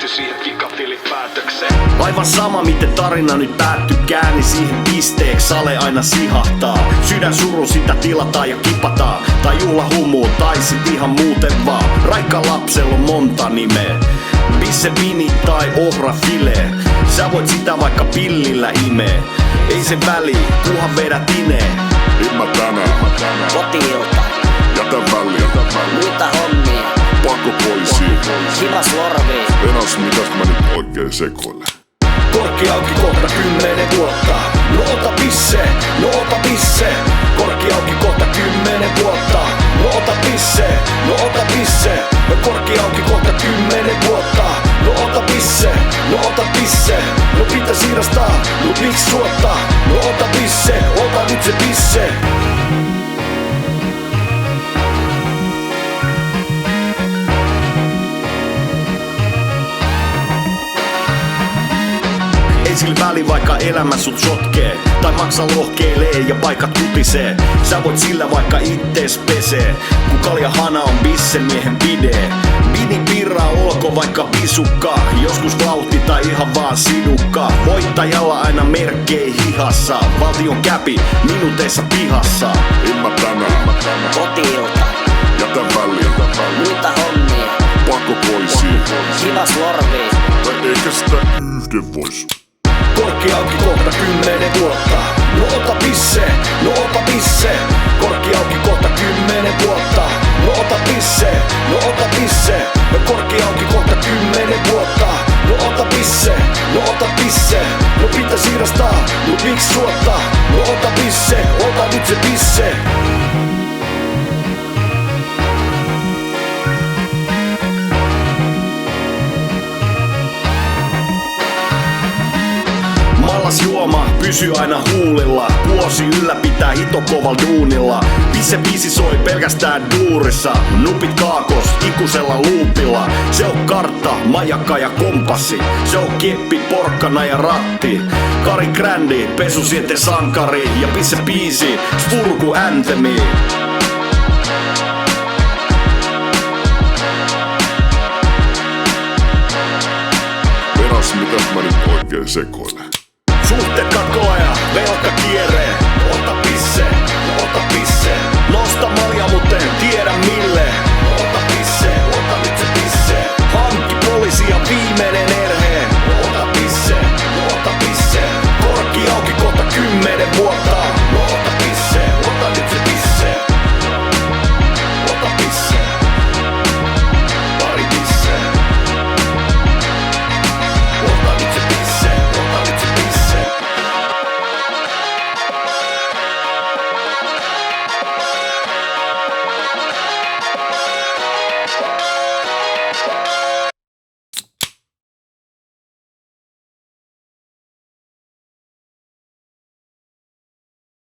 pysty siihen pikatiilipäätökseen. Aivan sama miten tarina nyt päättykää, niin siihen pisteeksi sale aina sihahtaa. Sydän suru sitä tilataan ja kipataan, tai juhlahumuun, tai sit ihan muuten vaan. Raikka lapsella on monta nimeä, pisse vini tai ohra filee. Sä voit sitä vaikka pillillä imee, ei se väli, kunhan vedät inee. En mä tänään, Kotiilta, jätä väliä, muita hommia, pakko poisiin. himas lorviin. Venas, mitäs mä nyt oikein sekoilen? Korkki auki kohta 10 vuotta. No ota pisse, no ota pisse. Korkki auki kohta 10 vuotta. No ota pisse, no ota pisse. No korkki auki kohta 10 vuotta. No ota pisse, no ota pisse. No pitäis hiirastaa, mut miksi suottaa? No ota pisse, ota nyt se pisse. Ei sillä väli vaikka elämä sut sotkee, tai maksa lohkeilee ja paikat kutisee. Sä voit sillä vaikka ittees pesee, kun kaljahana on bissemiehen pidee. Bini pirra olko vaikka pisukka, joskus vauhti tai ihan vaan sidukka. Voittajalla aina merkkei hihassa, valtion käpi minuuteissa pihassa. En mä tänään, Kotiilta, jätä väliä, muita hommia, pakko poisiin. himas lorviin. Tai eikä sitä yhden vois. Korkki auki kohta 10 vuotta. No ota pisse, no ota pisse. Korkki auki kohta 10 vuotta. No ota pisse, no ota pisse. No korkki auki kohta 10 vuotta. No ota pisse, no ota pisse. No pitäis hiirastaa, mut miksi suottaa? No ota pisse, ota nyt se pisse. Mallas juoma pysyy aina huulilla, vuosi ylläpitää hitokoval duunilla. Pisse biisi soi pelkästään duurissa, nupit kaakos ikuisella luupilla. Se on kartta, majakka ja kompassi, se on keppi, porkkana ja ratti. Kari Grändi, pesusiete sankari ja pisse biisi, spurku anthemi. Venas, mitäs mä nyt oikein sekoilen? Suhteet katkoa ja velka